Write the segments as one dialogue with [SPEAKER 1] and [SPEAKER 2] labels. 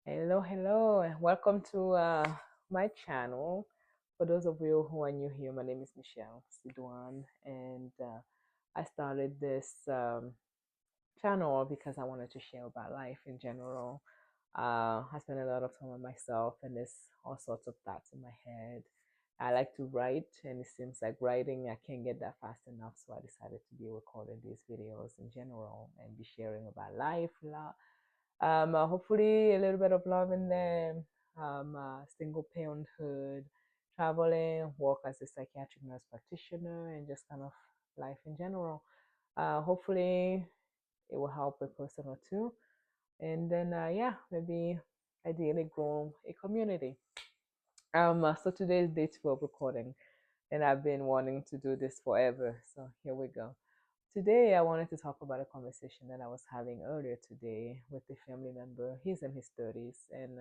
[SPEAKER 1] Hello, hello, and welcome to my channel. For those of you who are new here, my name is Michelle Sidwan, and I started this channel because I wanted to share about life in general. I spend a lot of time on myself, and there's all sorts of thoughts in my head. I like to write, and it seems like writing, I can't get that fast enough, so I decided to be recording these videos in general and be sharing about life, hopefully a little bit of love in them, single parenthood, traveling, work as a psychiatric nurse practitioner, and just kind of life in general. Hopefully it will help a person or two. And then, yeah, maybe ideally grow a community. So today's date for recording, and I've been wanting to do this forever. So here we go. Today, I wanted to talk about a conversation that I was having earlier today with a family member. He's in his 30s, and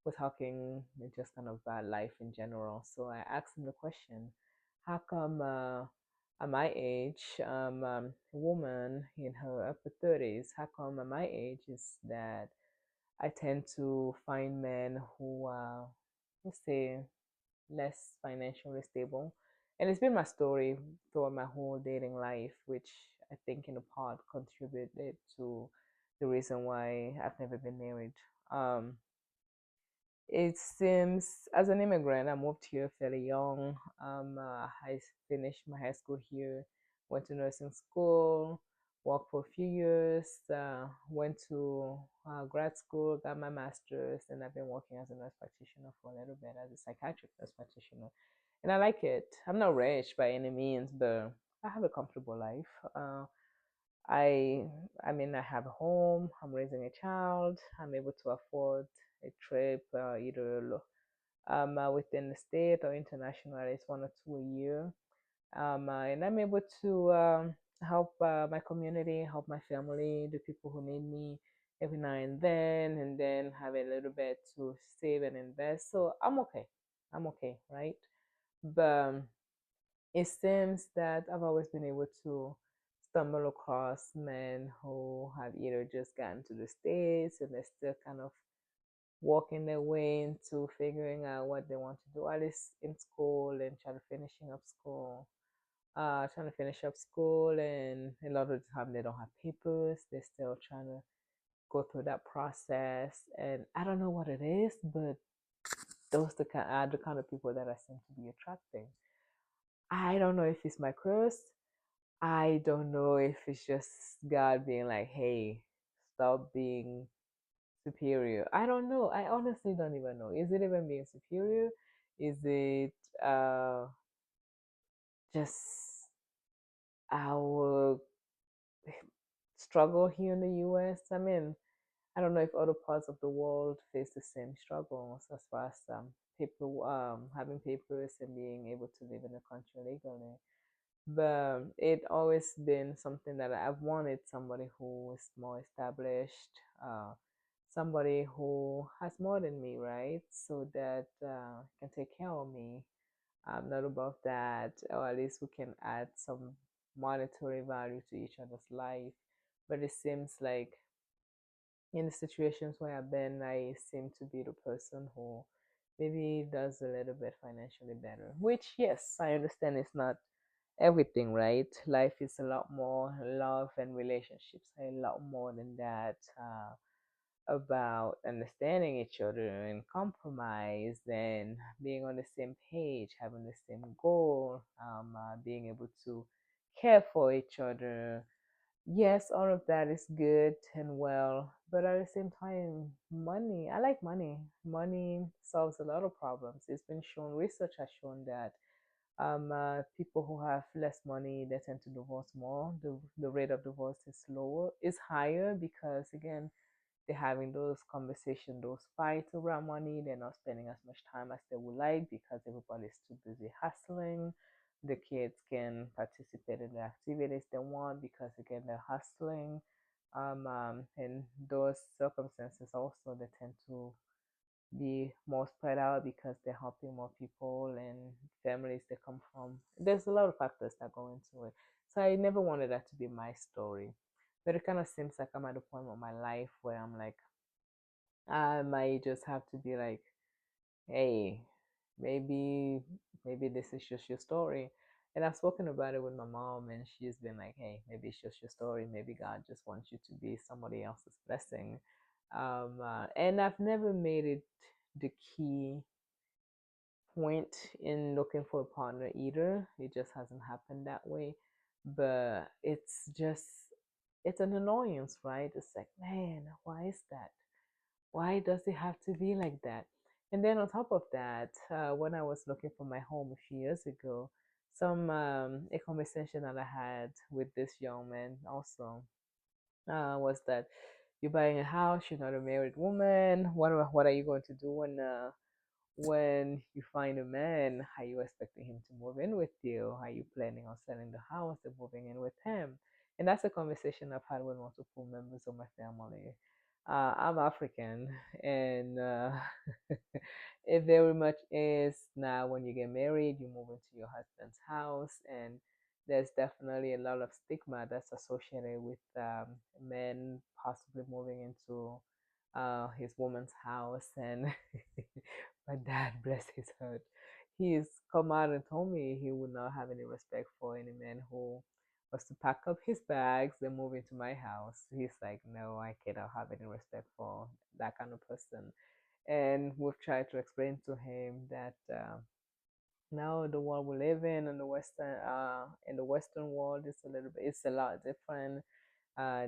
[SPEAKER 1] we're talking just kind of about life in general. So I asked him the question, how come at my age, a woman in her upper 30s, how come at my age is that I tend to find men who are, let's say, less financially stable. And it's been my story throughout my whole dating life, which I think in a part contributed to the reason why I've never been married. Um, it seems as an immigrant, I moved here fairly young. I finished my high school here, went to nursing school, worked for a few years, went to grad school, got my master's, and I've been working as a nurse practitioner for a little bit as a psychiatric nurse practitioner. And I like it. I'm not rich by any means, but I have a comfortable life. I I mean I have a home, I'm raising a child, I'm able to afford a trip either within the state or international, at least one or two a year. And I'm able to help my community, help my family, the people who need me every now and then have a little bit to save and invest. So I'm okay. I'm okay, right? But it seems that I've always been able to stumble across men who have either just gotten to the States and they're still kind of working their way into figuring out what they want to do, at least in school and trying to finish up school, and a lot of the time they don't have papers. They're still trying to go through that process, and I don't know what it is, but those are the kind of people that I seem to be attracting. I don't know if it's my curse. I don't know if it's just God being like, hey, stop being superior. I don't know. I honestly don't even know. Is it even being superior? Is it uh, just our struggle here in the US? I mean, I don't know if other parts of the world face the same struggles as far as people having papers and being able to live in the country legally. But it always been something that I've wanted, somebody who is more established, somebody who has more than me, right? So that can take care of me. Not above that, or at least we can add some monetary value to each other's life. But it seems like in the situations where I've been, I seem to be the person who maybe does a little bit financially better. Which, yes, I understand it's not everything, right? Life is a lot more. Love and relationships are a lot more than that. About understanding each other and compromise and being on the same page, having the same goal, being able to care for each other. Yes, all of that is good and well, but at the same time, money, I like money. Money solves a lot of problems. It's been shown, research has shown that people who have less money, they tend to divorce more. The rate of divorce is higher because, again, they're having those conversations, those fights around money. They're not spending as much time as they would like because everybody's too busy hustling. The kids can participate in the activities they want because again they're hustling. In those circumstances, also they tend to be more spread out because they're helping more people and families they come from. There's a lot of factors that go into it. So I never wanted that to be my story. But it kind of seems like I'm at a point of my life where I'm like, I might just have to be like, hey, maybe this is just your story. And I've spoken about it with my mom, and she's been like, hey, maybe it's just your story. Maybe God just wants you to be somebody else's blessing. And I've never made it the key point in looking for a partner either. It just hasn't happened that way. But it's an annoyance, right? It's like, man, why is that? Why does it have to be like that? And then on top of that, when I was looking for my home a few years ago, some a conversation that I had with this young man also was that you're buying a house, you're not a married woman. What are you going to do when you find a man? Are you expecting him to move in with you? Are you planning on selling the house and moving in with him? And that's a conversation I've had with multiple members of my family. I'm African, and it very much is now when you get married, you move into your husband's house, and there's definitely a lot of stigma that's associated with men possibly moving into his woman's house. And my dad, bless his heart, he's come out and told me he would not have any respect for any man who was to pack up his bags and move into my house. He's like, no, I cannot have any respect for that kind of person. And we've tried to explain to him that now the world we live in the Western world, it's a lot different.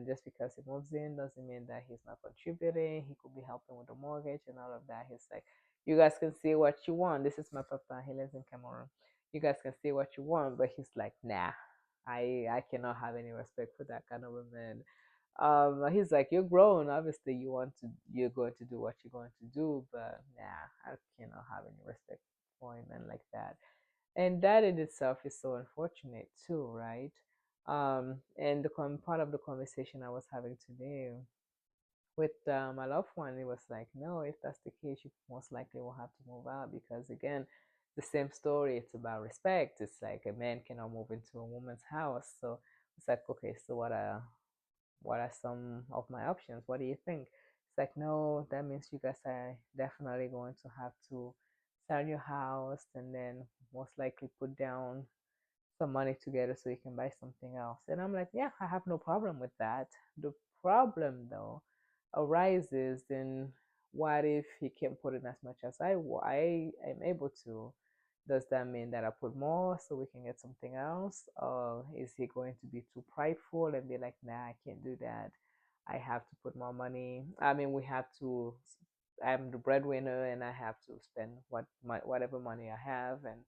[SPEAKER 1] Just because he moves in doesn't mean that he's not contributing. He could be helping with the mortgage and all of that. He's like, you guys can see what you want. This is my papa. He lives in Cameroon. You guys can see what you want, but he's like, nah, I cannot have any respect for that kind of a man. He's like, you're grown. Obviously, you're going to do what you're going to do, but nah, I cannot have any respect for a man like that. And that in itself is so unfortunate too, right? And part of the conversation I was having today with my loved one, it was like, no, if that's the case, you most likely will have to move out because, again, the same story. It's about respect. It's like a man cannot move into a woman's house. So it's like, okay, so what are some of my options? What do you think? It's like, no, that means you guys are definitely going to have to sell your house and then most likely put down some money together so you can buy something else. And I'm like, yeah, I have no problem with that. The problem though arises in what if he can't put in as much as I am able to? Does that mean that I put more so we can get something else? Or is he going to be too prideful and be like, nah, I can't do that. I have to put more money. I mean, I'm the breadwinner and I have to spend whatever money I have, and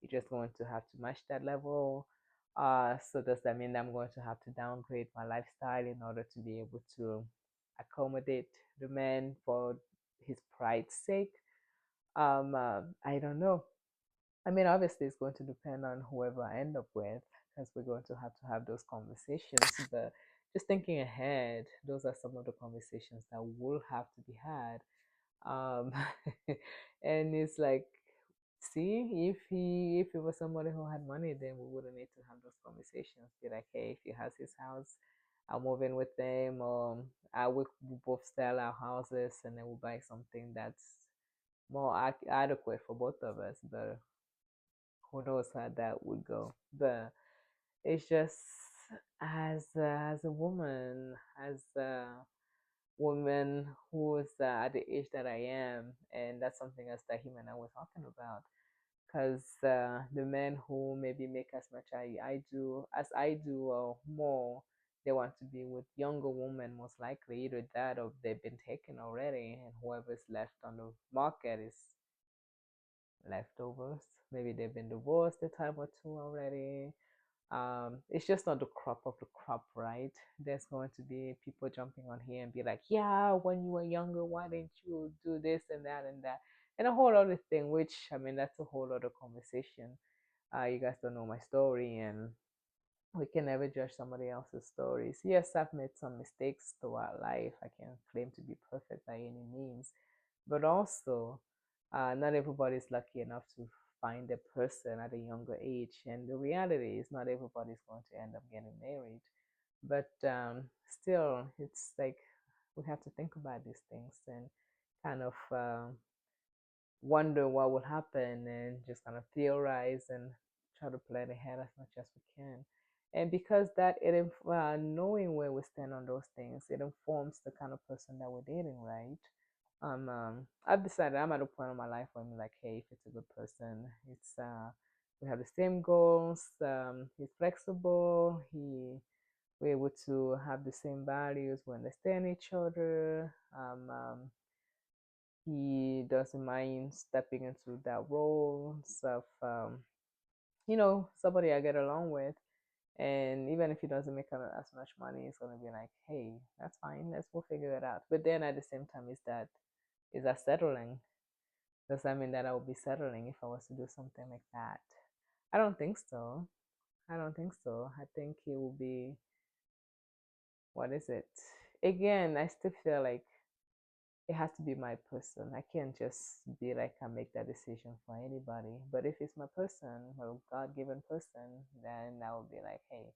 [SPEAKER 1] you're just going to have to match that level. So does that mean that I'm going to have to downgrade my lifestyle in order to be able to accommodate the man for his pride's sake? I don't know. I mean, obviously, it's going to depend on whoever I end up with, because we're going to have those conversations. But just thinking ahead, those are some of the conversations that will have to be had. um and it's like, see, if it was somebody who had money, then we wouldn't need to have those conversations. Be like, hey, if he has his house, I'll move in with them, or I will we both sell our houses and then we'll buy something that's more adequate for both of us. But who knows how that would go. But it's just, as a woman, as a woman who is at the age that I am, and that's something else that him and I were talking about. Because the men who maybe make as much as I do or more, they want to be with younger women, most likely either that or they've been taken already, and whoever's left on the market is leftovers. Maybe they've been divorced a time or two already. It's just not the crop of the crop, right? There's going to be people jumping on here and be like, yeah, when you were younger, why didn't you do this and that, and a whole other thing, which, I mean, that's a whole other conversation. You guys don't know my story, and we can never judge somebody else's stories. Yes, I've made some mistakes throughout life. I can't claim to be perfect by any means, but also, not everybody's lucky enough to find a person at a younger age. And the reality is, not everybody's going to end up getting married. But still, it's like we have to think about these things. And kind of wonder what will happen and just kind of theorize and try to plan ahead as much as we can. And because that knowing where we stand on those things, it informs the kind of person that we're dating, right? I've decided I'm at a point in my life where I'm like, hey, if it's a good person, we have the same goals. He's flexible. We're able to have the same values. We understand each other. He doesn't mind stepping into that role of, somebody I get along with. And even if he doesn't make as much money, it's gonna be like, hey, that's fine. We'll figure it out. But then at the same time, is that settling? Does that mean that I would be settling if I was to do something like that? I don't think so. I don't think so. I think it will be, what is it? Again, I still feel like it has to be my person. I can't just be like I make that decision for anybody. But if it's my person, my God given person, then I will be like, hey,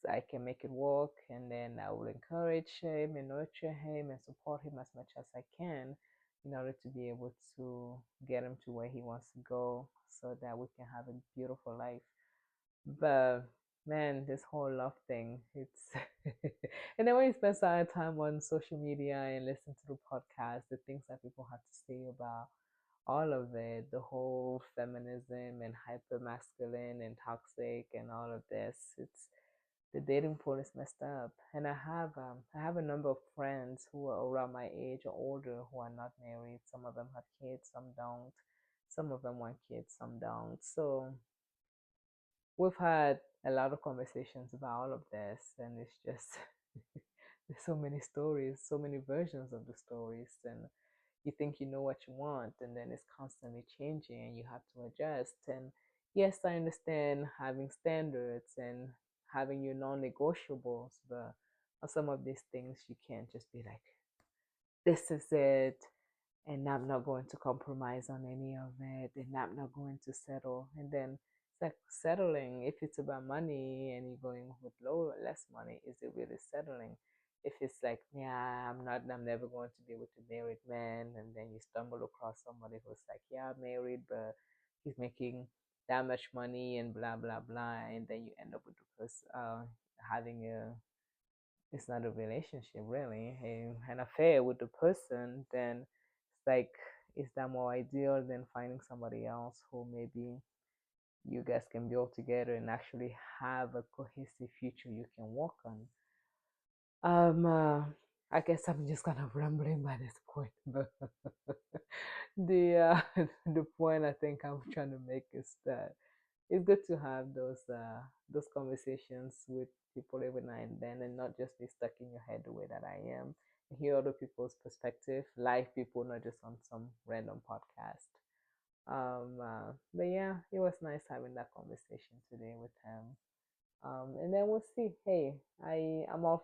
[SPEAKER 1] I can make it work, and then I will encourage him and nurture him and support him as much as I can in order to be able to get him to where he wants to go so that we can have a beautiful life. But man, this whole love thing, it's and then when you spend some time on social media and listen to the podcast, the things that people have to say about all of it, the whole feminism and hyper masculine and toxic and all of this, it's the dating pool is messed up. And I have a number of friends who are around my age or older who are not married. Some of them have kids, some don't. Some of them want kids, some don't. So we've had a lot of conversations about all of this, and it's just there's so many stories, so many versions of the stories, and you think you know what you want, and then it's constantly changing, and you have to adjust. And yes, I understand having standards and having your non-negotiables, but on some of these things, you can't just be like, "This is it," and I'm not going to compromise on any of it, and I'm not going to settle. And then it's like settling. If it's about money and you're going with less money, is it really settling? If it's like, yeah, I'm never going to be with a married man, and then you stumble across somebody who's like, yeah, I'm married, but he's making that much money and blah blah blah, and then you end up with the person having a it's not a relationship really, an affair with the person, then it's like, is that more ideal than finding somebody else who maybe you guys can build together and actually have a cohesive future you can work on? Um, uh, I guess I'm just kind of rambling by this point, but the point I think I'm trying to make is that it's good to have those conversations with people every now and then, and not just be stuck in your head the way that I am. And hear other people's perspective, live people, not just on some random podcast. But yeah, it was nice having that conversation today with him. And then we'll see. Hey, I'm all